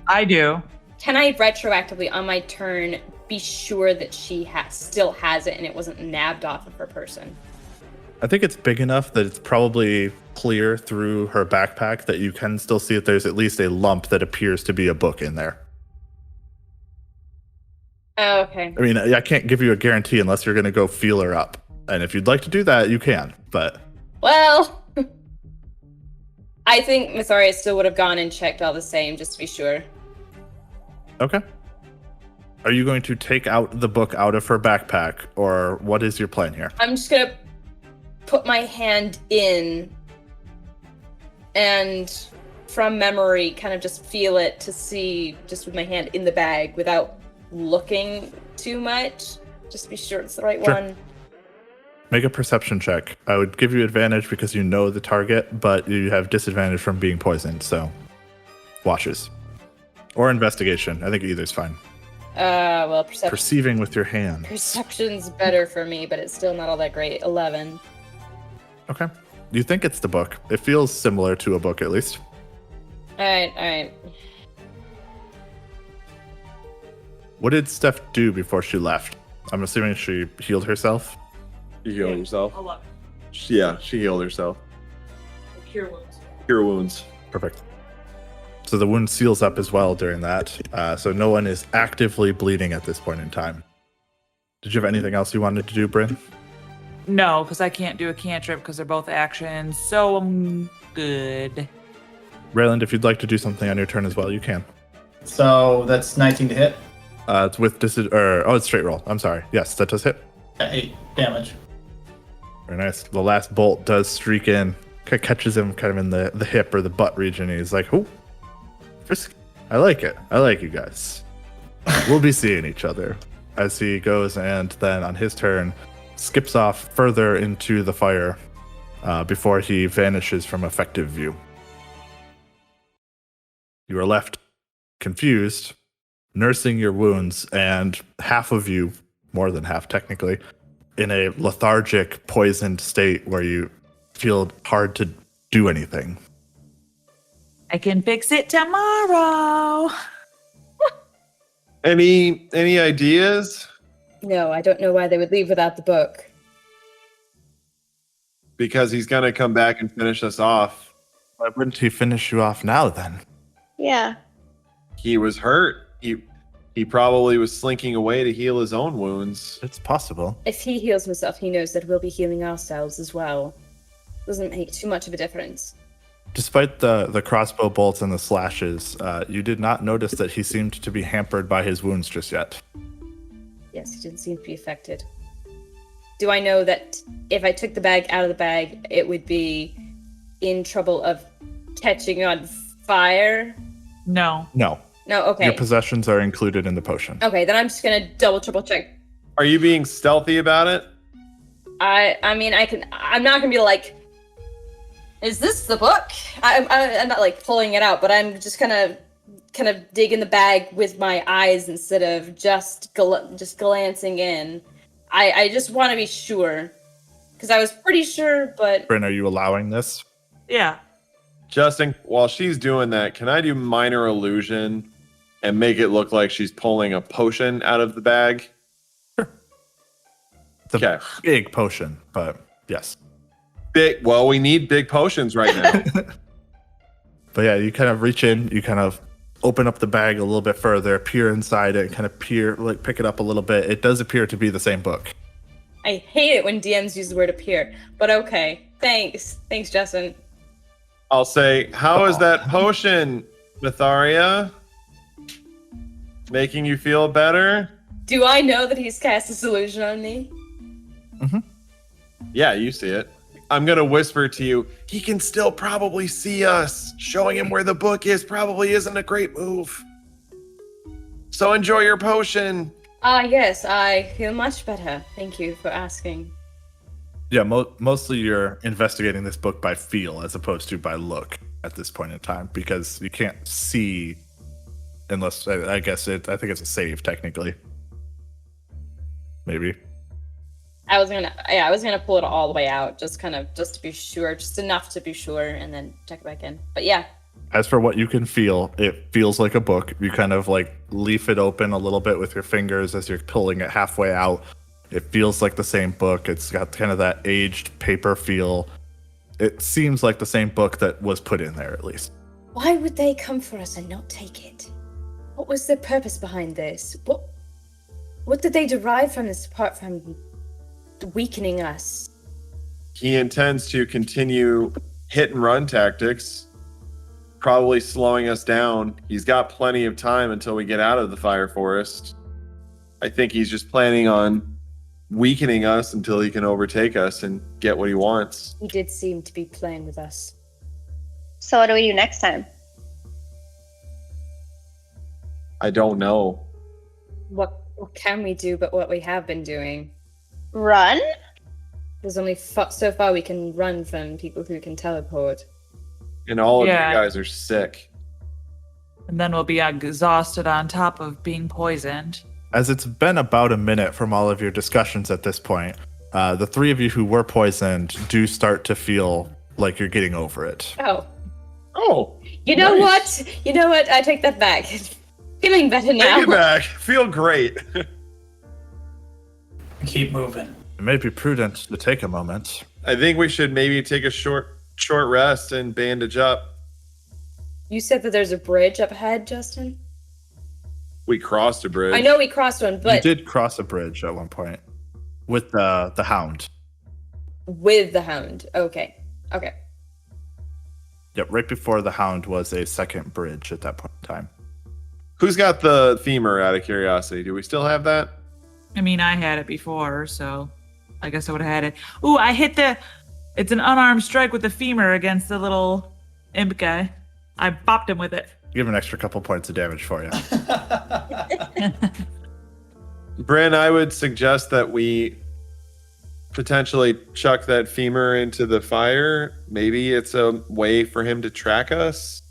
I do. Can I retroactively, on my turn, be sure that she still has it and it wasn't nabbed off of her person? I think it's big enough that it's probably clear through her backpack that you can still see that there's at least a lump that appears to be a book in there. Oh, okay. I mean, I can't give you a guarantee unless you're going to go feel her up. And if you'd like to do that, you can. But Well, I think Myetharia still would have gone and checked all the same, just to be sure. okay. Are you going to take out the book out of her backpack, or what is your plan here? I'm just gonna put my hand in and from memory kind of just feel it to see, just with my hand in the bag without looking too much, just to be sure it's the right Sure. one. Make a perception check. I would give you advantage because you know the target, but you have disadvantage from being poisoned, so watches. Or investigation. I think either's fine. Well, Perceiving with your hand. perception's better for me, but it's still not all that great. 11. Okay. You think it's the book. It feels similar to a book, at least. Alright. What did Steph do before she left? I'm assuming she healed herself. You healed yourself? 11. Yeah, she healed herself. Cure Wounds. Cure wounds. Perfect. So the wound seals up as well during that. So no one is actively bleeding at this point in time. Did you have anything else you wanted to do, Bryn? No, because I can't do a cantrip because they're both actions. So I'm good. Rayland, if you'd like to do something on your turn as well, you can. So that's 19 to hit. It's with it's straight roll. I'm sorry. Yes, that does hit. 8 damage. Very nice. The last bolt does streak in, catches him kind of in the hip or the butt region. And he's like, "Oh, I like it. I like you guys. We'll be seeing each other." As he goes and then on his turn skips off further into the fire before he vanishes from effective view. You are left confused, nursing your wounds, and half of you, more than half technically, in a lethargic, poisoned state where you feel hard to do anything. I can fix it tomorrow. Any ideas? No, I don't know why they would leave without the book. Because he's gonna come back and finish us off. Why wouldn't he finish you off now then? Yeah. He was hurt. He probably was slinking away to heal his own wounds. It's possible. If he heals himself, he knows that we'll be healing ourselves as well. Doesn't make too much of a difference. Despite the crossbow bolts and the slashes, you did not notice that he seemed to be hampered by his wounds just yet. Yes, he didn't seem to be affected. Do I know that if I took the bag out of the bag, it would be in trouble of catching on fire? No. No. No, okay. Your possessions are included in the potion. Okay, then I'm just gonna triple check. Are you being stealthy about it? I mean, I'm not gonna be like, is this the book? I'm not like pulling it out, but I'm just gonna kind of dig in the bag with my eyes instead of just glancing in. I just want to be sure, because I was pretty sure, but... Bryn, are you allowing this? Yeah. Justin, while she's doing that, can I do minor illusion and make it look like she's pulling a potion out of the bag? It's a Okay. big potion, but yes. Well, we need big potions right now. But yeah, you kind of reach in, you kind of open up the bag a little bit further, peer inside it, and kind of pick it up a little bit. It does appear to be the same book. I hate it when DMs use the word appear, but okay. Thanks, Justin. I'll say, how is that potion, Myetharia? Making you feel better? Do I know that he's cast a illusion on me? Yeah, you see it. I'm going to whisper to you, he can still probably see us. Showing him where the book is probably isn't a great move. So enjoy your potion. Yes, I feel much better. Thank you for asking. Yeah, mostly you're investigating this book by feel as opposed to by look at this point in time, because you can't see unless, I think it's a save technically. Maybe. I was gonna pull it all the way out, just to be sure, just enough to be sure, and then check it back in. But yeah. As for what you can feel, it feels like a book. You kind of like leaf it open a little bit with your fingers as you're pulling it halfway out. It feels like the same book. It's got kind of that aged paper feel. It seems like the same book that was put in there, at least. Why would they come for us and not take it? What was their purpose behind this? What did they derive from this apart from weakening us? He intends to continue hit and run tactics, probably slowing us down. He's got plenty of time until we get out of the fire forest. I think he's just planning on weakening us until he can overtake us and get what he wants. He did seem to be playing with us. So what do we do next time? I don't know. What can we do but what we have been doing? Run? There's only so far we can run from people who can teleport. And all of Yeah. you guys are sick. And then we'll be exhausted on top of being poisoned. As it's been about a minute from all of your discussions at this point, the three of you who were poisoned do start to feel like you're getting over it. Oh, You know nice. what? You know what? I take that back. Feeling better now. Take it back. Feel great. Keep moving. It may be prudent to take a moment. I think we should maybe take a short rest and bandage up. You said that there's a bridge up ahead, Justin? We crossed a bridge. I know we crossed one, You but did cross a bridge at one point with the hound. with the hound. Okay. Yep, right before the hound was a second bridge at that point in time. Who's got the femur out of curiosity? Do we still have that? I mean, I had it before, so I guess I would have had it. Ooh, I hit it's an unarmed strike with the femur against the little imp guy. I bopped him with it. Give him an extra couple points of damage for you. Bryn, I would suggest that we potentially chuck that femur into the fire. Maybe it's a way for him to track us.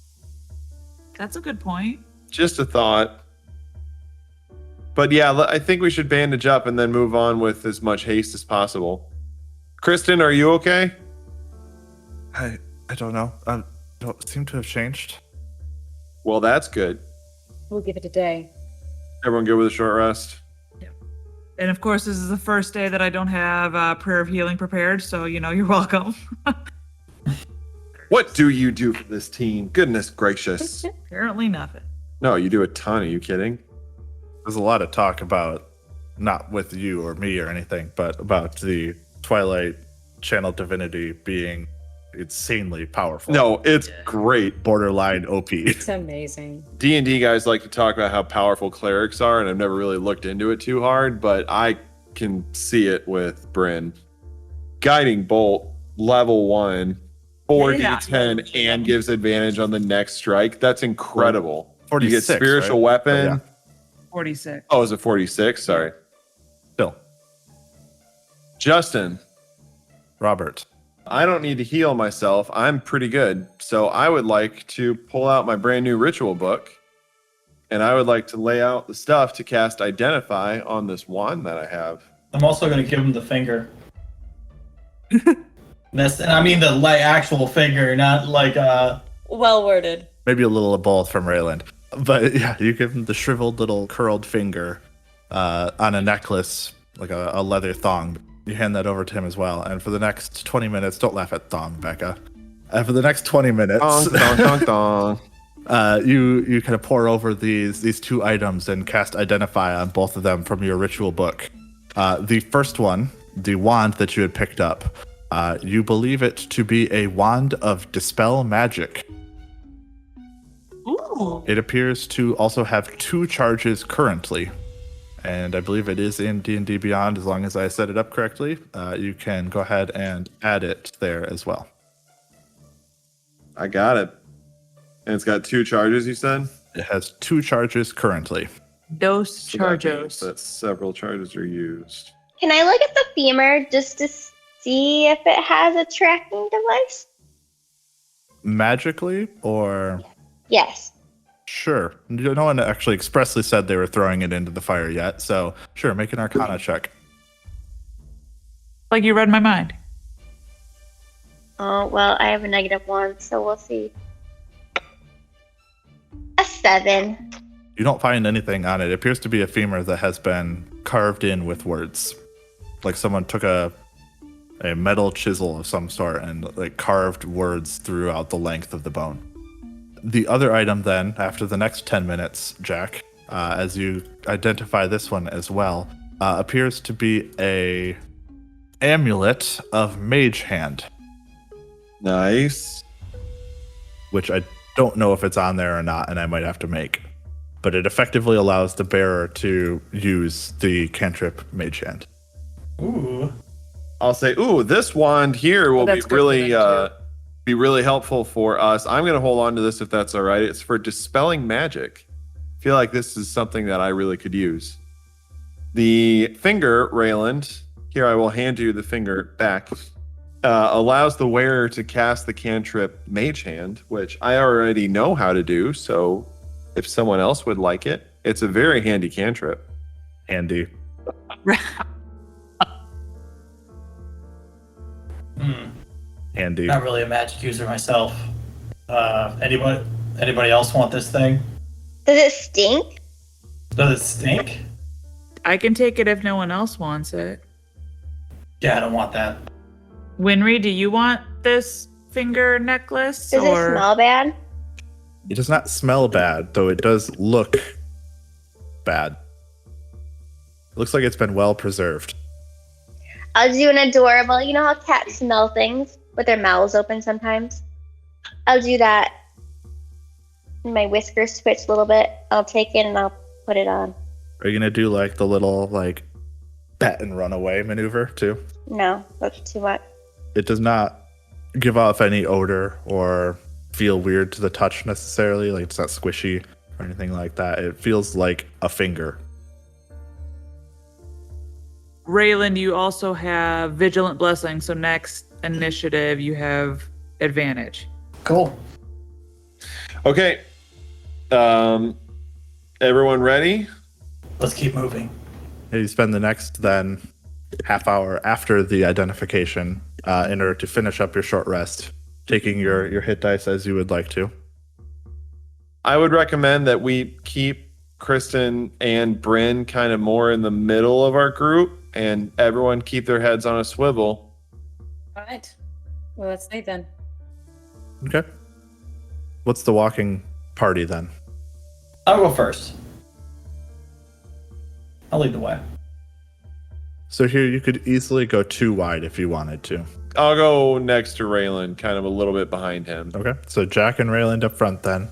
That's a good point. Just a thought. But yeah, I think we should bandage up and then move on with as much haste as possible. Kristen, are you okay? I don't know. I don't seem to have changed. Well, that's good. We'll give it a day. Everyone good with a short rest? And of course, this is the first day that I don't have Prayer of Healing prepared, so you're welcome. What do you do for this team? Goodness gracious. Apparently nothing. No, you do a ton. Are you kidding? There's a lot of talk about, not with you or me or anything, but about the Twilight channel divinity being insanely powerful. No, it's great. Borderline OP. It's amazing. D&D guys like to talk about how powerful clerics are, and I've never really looked into it too hard, but I can see it with Bryn. Guiding Bolt, level 1, 4d10, and gives advantage on the next strike. That's incredible. 46, you get spiritual right? weapon. Oh, yeah. 46. Oh, is it 46? Sorry. Still. Justin. Robert. I don't need to heal myself. I'm pretty good. So I would like to pull out my brand new ritual book, and I would like to lay out the stuff to cast Identify on this wand that I have. I'm also going to give him the finger. And I mean the actual finger, not like Well worded. Maybe a little of both from Rayland. But yeah, you give him the shriveled little curled finger on a necklace, like a leather thong. You hand that over to him as well. And for the next 20 minutes, don't laugh at thong, Becca. And for the next 20 minutes, Dong, dong, dong, dong. you kind of pour over these two items and cast Identify on both of them from your ritual book. The first one, the wand that you had picked up, you believe it to be a wand of Dispel Magic. Ooh. It appears to also have 2 charges currently, and I believe it is in D&D Beyond. As long as I set it up correctly, you can go ahead and add it there as well. I got it. And it's got 2 charges, you said? It has 2 charges currently. Dos So that means chargos. that several charges are used. Can I look at the femur just to see if it has a tracking device? Magically, or Yes. sure. No one actually expressly said they were throwing it into the fire yet, so sure, make an Arcana check. Like you read my mind. Oh, well, I have a -1, so we'll see. A 7. You don't find anything on it. It appears to be a femur that has been carved in with words. Like someone took a metal chisel of some sort and like carved words throughout the length of the bone. The other item then, after the next 10 minutes, Jack, as you identify this one as well, appears to be a amulet of Mage Hand, Nice. which I don't know if it's on there or not, and I might have to make. But it effectively allows the bearer to use the cantrip Mage Hand. ooh. I'll say, ooh, this wand here will be that's good for them, really helpful for us. I'm going to hold on to this if that's all right. It's for dispelling magic. I feel like this is something that I really could use. The finger, Rayland, here I will hand you the finger back, allows the wearer to cast the cantrip Mage Hand, which I already know how to do, so if someone else would like it, it's a very handy cantrip. Handy. Handy. Not really a magic user myself. Anybody else want this thing? Does it stink? Does it stink? I can take it if no one else wants it. Yeah, I don't want that. Winry, do you want this finger necklace? Does it smell bad? It does not smell bad, though it does look bad. It looks like it's been well preserved. I'll do an adorable, you know how cats smell things with their mouths open sometimes? I'll do that. My whiskers twitch a little bit. I'll take it and I'll put it on. Are you gonna do like the little like bat and run away maneuver too? No, that's too much. It does not give off any odor or feel weird to the touch necessarily. Like it's not squishy or anything like that. It feels like a finger. Rayland, you also have Vigilant Blessing, so next initiative you have advantage. Cool. Okay. Everyone ready? Let's keep moving. You spend the next then half hour after the identification in order to finish up your short rest, taking your hit dice as you would like to. I would recommend that we keep Kristen and Bryn kind of more in the middle of our group, and everyone keep their heads on a swivel. All right. Well, let's stay then. Okay. What's the walking party then? I'll go first. I'll lead the way. So here you could easily go 2 wide if you wanted to. I'll go next to Rayland, kind of a little bit behind him. Okay. So Jack and Rayland up front then.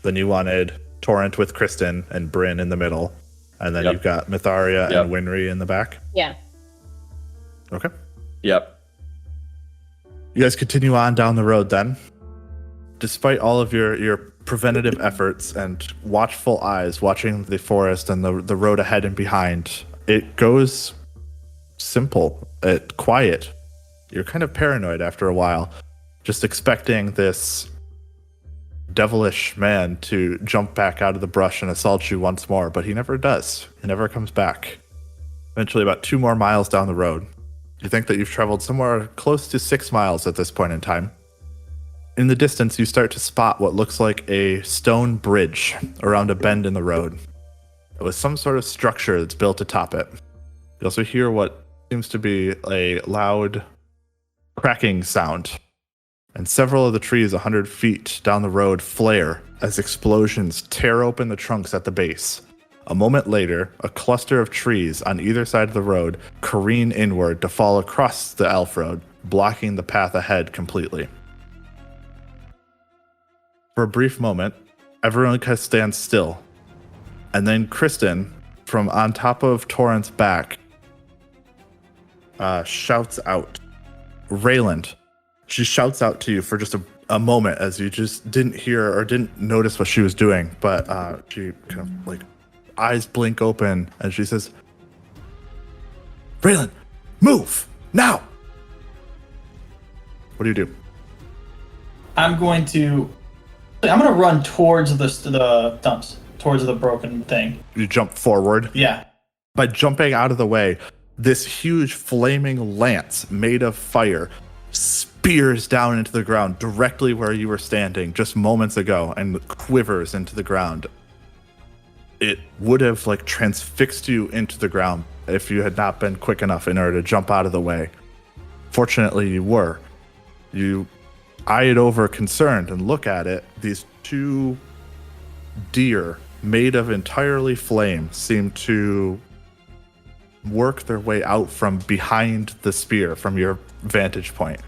Then you wanted Torrent with Kristen and Bryn in the middle. And then you've got Myetharia and Winry in the back. Yeah. Okay. Yep. You guys continue on down the road then. Despite all of your preventative efforts and watchful eyes watching the forest and the road ahead and behind, it goes simple, quiet. You're kind of paranoid after a while, just expecting this devilish man to jump back out of the brush and assault you once more, but he never does. He never comes back. Eventually, about 2 more miles down the road, you think that you've traveled somewhere close to 6 miles at this point in time. In the distance, you start to spot what looks like a stone bridge around a bend in the road. It was some sort of structure that's built atop it. You also hear what seems to be a loud cracking sound, and several of the trees 100 feet down the road flare as explosions tear open the trunks at the base. A moment later, a cluster of trees on either side of the road careen inward to fall across the elf road, blocking the path ahead completely. For a brief moment, everyone kind of stands still. And then Kristen, from on top of Torrent's back, shouts out. Rayland, she shouts out to you for just a moment as you just didn't hear or didn't notice what she was doing. But she kind of like eyes blink open and she says, Rayland, move now. What do you do? I'm going to run towards the dumps, towards the broken thing. You jump forward. Yeah. By jumping out of the way, this huge flaming lance made of fire spears down into the ground directly where you were standing just moments ago and quivers into the ground. It would have like transfixed you into the ground if you had not been quick enough in order to jump out of the way. Fortunately, you were. You eye it over concerned and look at it. These 2 deer made of entirely flame seem to work their way out from behind the spear from your vantage point.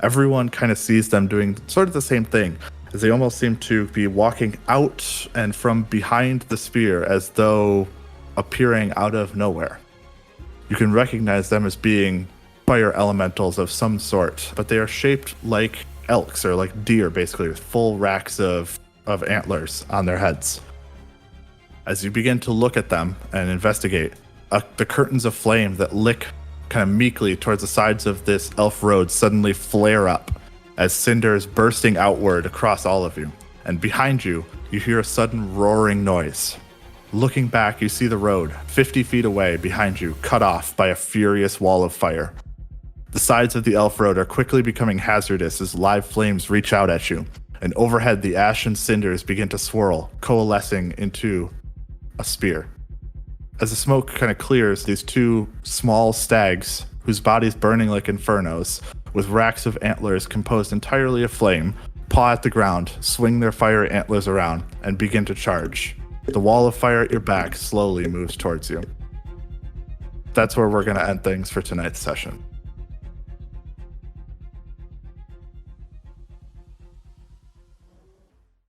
Everyone kind of sees them doing sort of the same thing, as they almost seem to be walking out and from behind the spear as though appearing out of nowhere. You can recognize them as being fire elementals of some sort, but they are shaped like elks or like deer, basically, with full racks of antlers on their heads. As you begin to look at them and investigate, the curtains of flame that lick kind of meekly towards the sides of this elf road suddenly flare up as cinders bursting outward across all of you. And behind you, you hear a sudden roaring noise. Looking back, you see the road 50 feet away behind you, cut off by a furious wall of fire. The sides of the elf road are quickly becoming hazardous as live flames reach out at you, and overhead the ash and cinders begin to swirl, coalescing into a spear. As the smoke kind of clears, these 2 small stags, whose bodies burning like infernos, with racks of antlers composed entirely of flame, paw at the ground, swing their fire antlers around, and begin to charge. The wall of fire at your back slowly moves towards you. That's where we're going to end things for tonight's session.